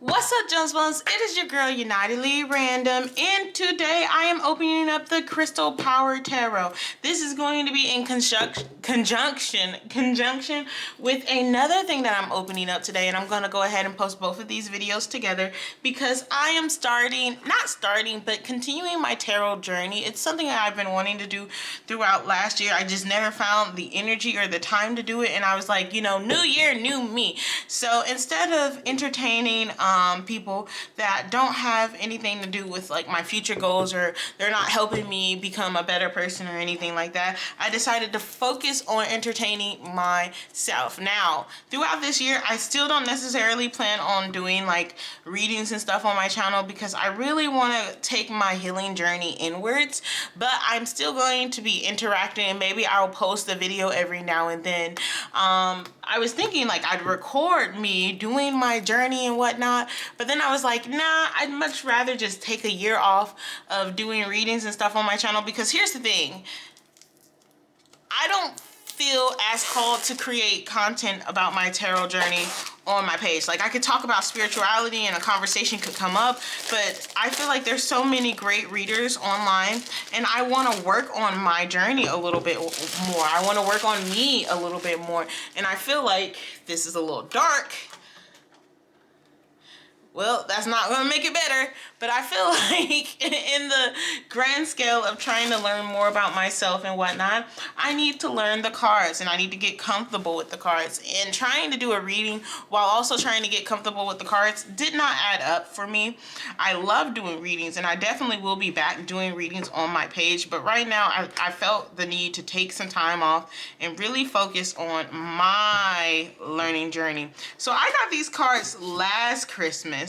What's up, Jones Bones? It is your girl Unitedly Random, and today I am opening up the Crystal Power Tarot. This is going to be in conjunction with another thing that I'm opening up today, and I'm going to go ahead and post both of these videos together because I am continuing my tarot journey. It's something that I've been wanting to do throughout last year. I just never found the energy or the time to do it, and I was like, you know, new year, new me. So instead of entertaining people that don't have anything to do with like my future goals, or they're not helping me become a better person or anything like that, I decided to focus on entertaining myself. Now, throughout this year, I still don't necessarily plan on doing like readings and stuff on my channel because I really want to take my healing journey inwards, but I'm still going to be interacting, and maybe I'll post a video every now and then. I was thinking like I'd record me doing my journey and whatnot, but then I was like, nah, I'd much rather just take a year off of doing readings and stuff on my channel, because here's the thing, I don't feel as called to create content about my tarot journey on my page. Like, I could talk about spirituality and a conversation could come up, but I feel like there's so many great readers online, and I want to work on my journey a little bit more. I want to work on me a little bit more, and I feel like this is a little dark. Well, that's not going to make it better, but I feel like in the grand scale of trying to learn more about myself and whatnot, I need to learn the cards, and I need to get comfortable with the cards. And trying to do a reading while also trying to get comfortable with the cards did not add up for me. I love doing readings, and I definitely will be back doing readings on my page, but right now I felt the need to take some time off and really focus on my learning journey. So I got these cards last Christmas,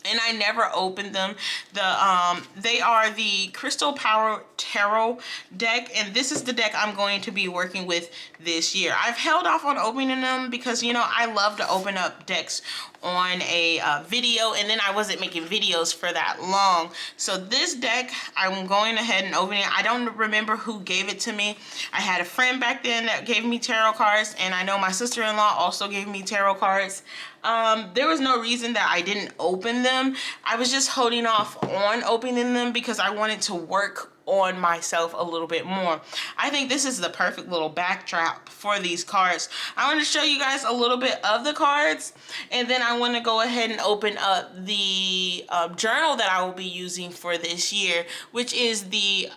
and I never opened them. They are the Crystal Power Tarot deck, and this is the deck I'm going to be working with this year. I've held off on opening them because, you know, I love to open up decks on a video, and then I wasn't making videos for that long. So this deck, I'm going ahead and opening it. I don't remember who gave it to me. I had a friend back then that gave me tarot cards, and I know my sister-in-law also gave me tarot cards. There was no reason that I didn't open them. I was just holding off on opening them because I wanted to work on myself a little bit more. I think this is the perfect little backdrop for these cards. I want to show you guys a little bit of the cards, and then I want to go ahead and open up the journal that I will be using for this year, which is the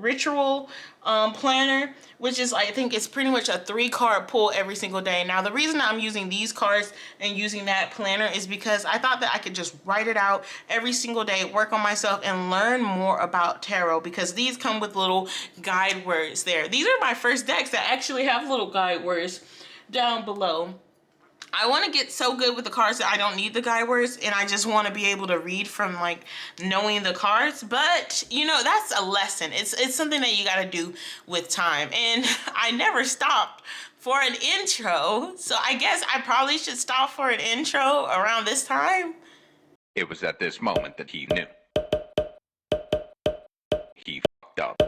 ritual planner, which is, I think it's pretty much a 3-card pull every single day. Now, the reason I'm using these cards and using that planner is because I thought that I could just write it out every single day, work on myself, and learn more about tarot, because these come with little guide words there. These are my first decks that actually have little guide words down below. I want to get so good with the cards that I don't need the guide words, and I just want to be able to read from like knowing the cards. But you know, that's a lesson. It's something that you got to do with time, and I never stopped for an intro, so I guess I probably should stop for an intro around this time. It was at this moment that he knew. He fucked up.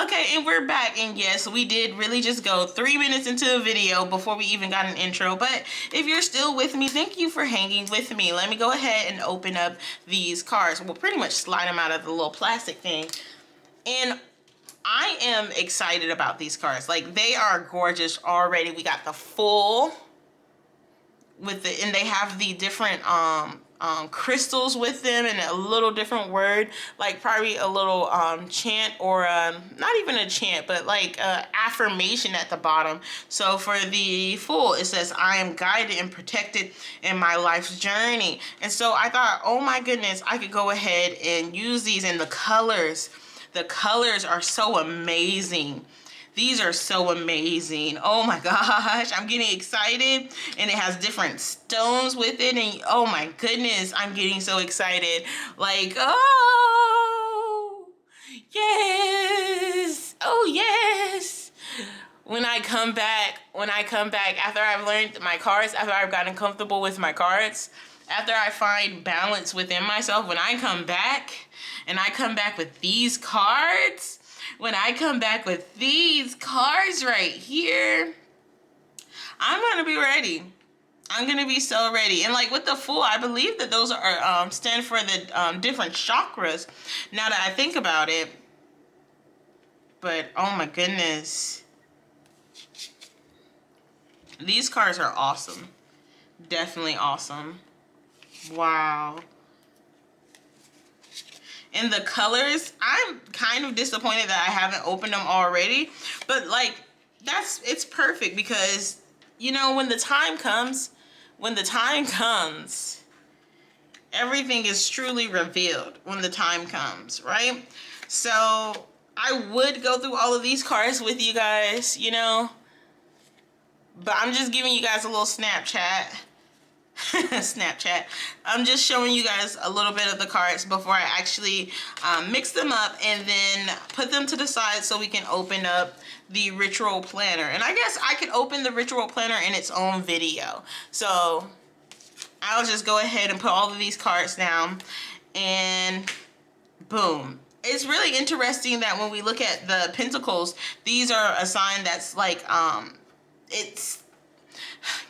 Okay, and we're back, and yes, we did really just go 3 minutes into a video before we even got an intro. But if you're still with me, thank you for hanging with me. Let me go ahead and open up these cards. We'll pretty much slide them out of the little plastic thing. And I am excited about these cards. Like, they are gorgeous already. We got the full with the, and they have the different crystals with them, and a little different word, like probably a little chant, or not even a chant, but like affirmation at the bottom. So for the full, it says, I am guided and protected in my life's journey. And so I thought, oh my goodness, I could go ahead and use these. And the colors are so amazing. These are so amazing. Oh my gosh, I'm getting excited. And it has different stones with it, and oh my goodness, I'm getting so excited. Like, oh yes, oh yes. When I come back after I've learned my cards, after I've gotten comfortable with my cards, after I find balance within myself, when I come back and I come back with these cards, when I come back with these cards right here, I'm gonna be ready. I'm gonna be so ready. And like with the Fool, I believe that those are stand for the different chakras. Now that I think about it, but oh my goodness, these cards are awesome. Definitely awesome. Wow. And the colors, I'm kind of disappointed that I haven't opened them already, but like it's perfect because you know when the time comes, everything is truly revealed when the time comes, right? So I would go through all of these cards with you guys, you know, but I'm just giving you guys a little Snapchat. Snapchat. I'm just showing you guys a little bit of the cards before I actually mix them up and then put them to the side so we can open up the ritual planner. And I guess I could open the ritual planner in its own video. So I'll just go ahead and put all of these cards down and boom. It's really interesting that when we look at the pentacles, these are a sign that's like, it's,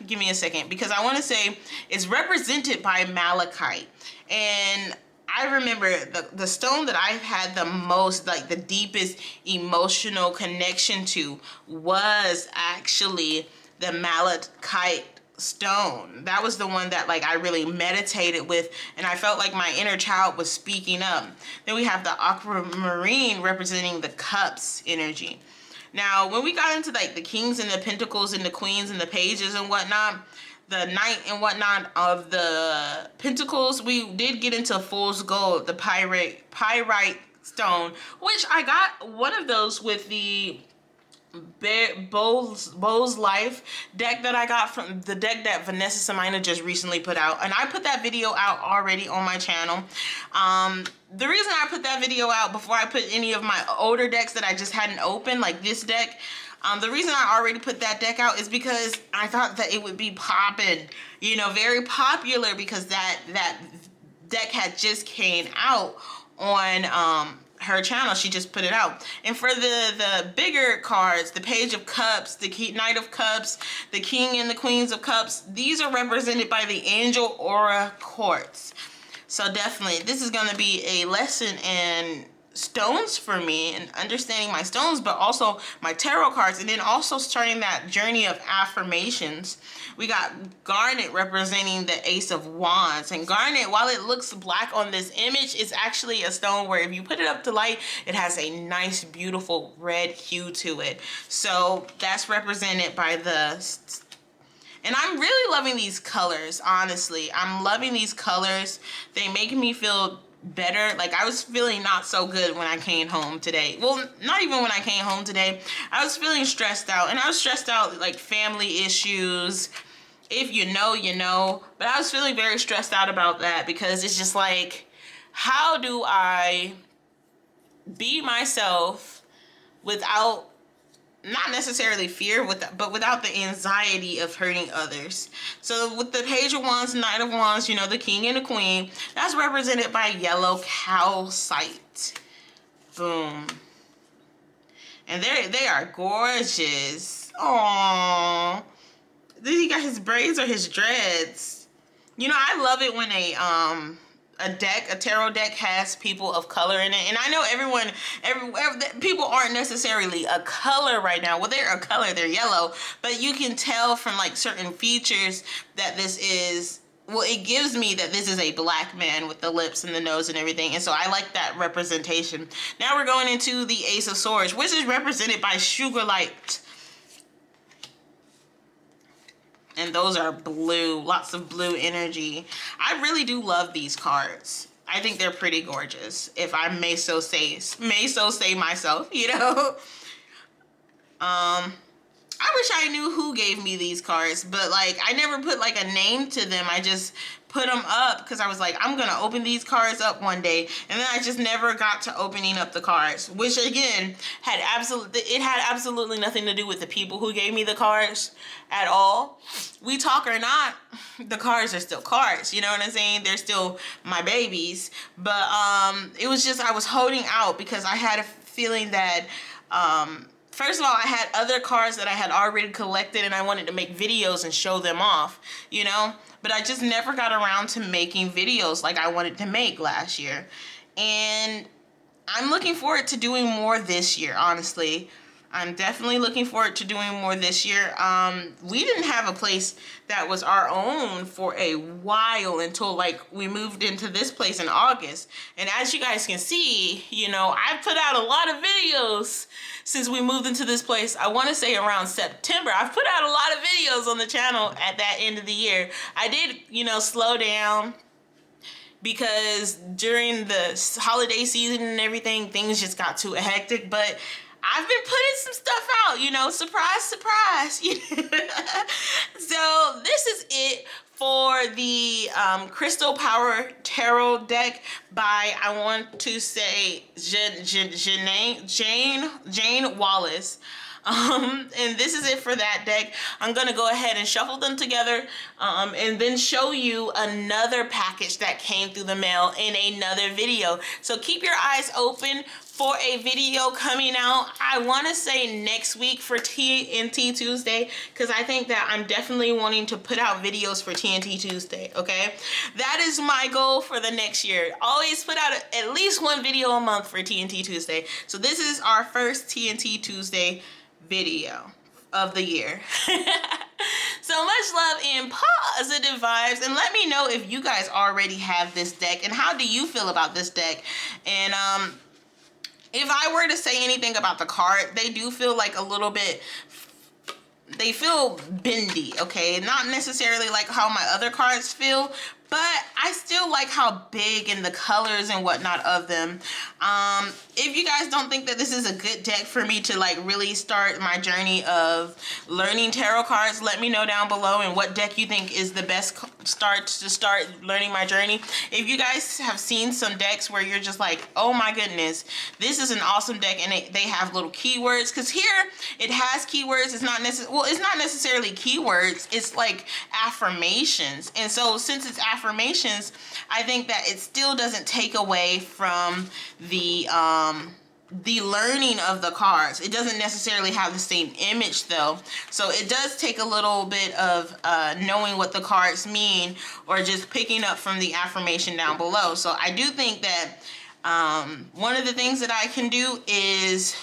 give me a second, because I want to say it's represented by malachite. And I remember the stone that I've had the most, like the deepest emotional connection to was actually the malachite stone. That was the one that like I really meditated with, and I felt like my inner child was speaking up. Then we have the aquamarine representing the cups energy. Now, when we got into like the kings and the pentacles and the queens and the pages and whatnot, the knight and whatnot of the pentacles, we did get into fool's gold, the pyrite stone, which I got one of those with the Bow's Life deck that I got from the deck that Vanessa Samina just recently put out, and I put that video out already on my channel. The reason I put that video out before I put any of my older decks that I just hadn't opened, like this deck, the reason I already put that deck out is because I thought that it would be popping, you know, very popular, because that deck had just came out on her channel. She just put it out. And for the bigger cards, the Page of Cups, the Knight of Cups, the King and the Queens of Cups, these are represented by the Angel Aura Quartz. So definitely, this is going to be a lesson in stones for me and understanding my stones, but also my tarot cards, and then also starting that journey of affirmations. We got garnet representing the Ace of Wands, and garnet, while it looks black on this image, is actually a stone where if you put it up to light, it has a nice beautiful red hue to it. So that's represented by and I'm really loving these colors, honestly. I'm loving these colors. They make me feel better. Like, I was feeling not so good when I came home today. Well, not even when I came home today. I was feeling stressed out, and I was stressed out like family issues. If you know, you know. But I was feeling very stressed out about that, because it's just like, how do I be myself without, not necessarily fear, but without the anxiety of hurting others? So with the Page of Wands, Knight of Wands, you know, the King and the Queen, that's represented by yellow calcite. Boom. And they are gorgeous. Aww. Did he got his braids or his dreads? You know, I love it when a tarot deck has people of color in it. And I know people aren't necessarily a color right now. Well, they're a color, they're yellow, but you can tell from like certain features that this is, well, it gives me that this is a black man with the lips and the nose and everything. And so I like that representation. Now we're going into the Ace of Swords, which is represented by Sugar Light. And those are blue, lots of blue energy. I really do love these cards. I think they're pretty gorgeous, if I may so say myself, you know. I wish I knew who gave me these cards, but like I never put like a name to them. I just put them up because I was like, I'm gonna open these cards up one day, and then I just never got to opening up the cards, which again had absolutely nothing to do with the people who gave me the cards at all. We talk or not, the cards are still cards, you know what I'm saying? They're still my babies. But it was just, I was holding out because I had a feeling that, first of all, I had other cards that I had already collected and I wanted to make videos and show them off, you know? But I just never got around to making videos like I wanted to make last year. And I'm looking forward to doing more this year, honestly. I'm definitely looking forward to doing more this year. We didn't have a place that was our own for a while until like we moved into this place in August. And as you guys can see, you know, I've put out a lot of videos since we moved into this place. I want to say around September. I've put out a lot of videos on the channel at that end of the year. I did, you know, slow down because during the holiday season and everything, things just got too hectic. But I've been putting some stuff out, you know, surprise, surprise. So this is it for the Crystal Power Tarot deck by, I want to say, Jayne Wallace. And this is it for that deck. I'm gonna go ahead and shuffle them together and then show you another package that came through the mail in another video. So keep your eyes open for a video coming out, I want to say next week for TNT Tuesday, because I think that I'm definitely wanting to put out videos for TNT Tuesday, okay? That is my goal for the next year. Always put out at least one video a month for TNT Tuesday. So this is our first TNT Tuesday video of the year. So much love and positive vibes, and let me know if you guys already have this deck and how do you feel about this deck. And if I were to say anything about the card, they do feel like a little bit, they feel bendy, okay? Not necessarily like how my other cards feel, but I still like how big and the colors and whatnot of them. If you guys don't think that this is a good deck for me to like really start my journey of learning tarot cards, let me know down below and what deck you think is the best start to start learning my journey. If you guys have seen some decks where you're just like, oh my goodness, this is an awesome deck, and they have little keywords, because here it has keywords. It's not it's not necessarily keywords, it's like affirmations. And so since it's affirmations, I think that it still doesn't take away from the learning of the cards. It doesn't necessarily have the same image though, so it does take a little bit of knowing what the cards mean or just picking up from the affirmation down below. So I do think that one of the things that I can do is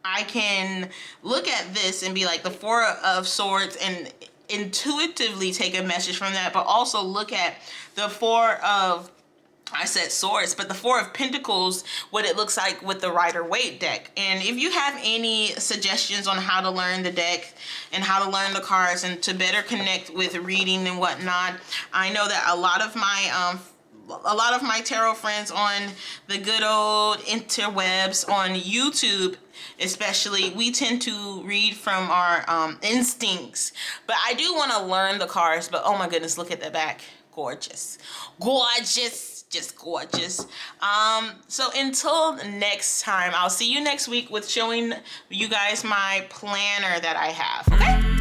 I can look at this and be like the Four of Swords and intuitively take a message from that, but also look at the Four of, I said swords, but the Four of Pentacles, what it looks like with the Rider-Waite deck. And if you have any suggestions on how to learn the deck and how to learn the cards and to better connect with reading and whatnot, I know that a lot of my tarot friends on the good old interwebs on YouTube especially, we tend to read from our instincts. But I do want to learn the cards, but oh my goodness, look at the back. Gorgeous. Gorgeous. Just gorgeous. So until next time, I'll see you next week with showing you guys my planner that I have, okay?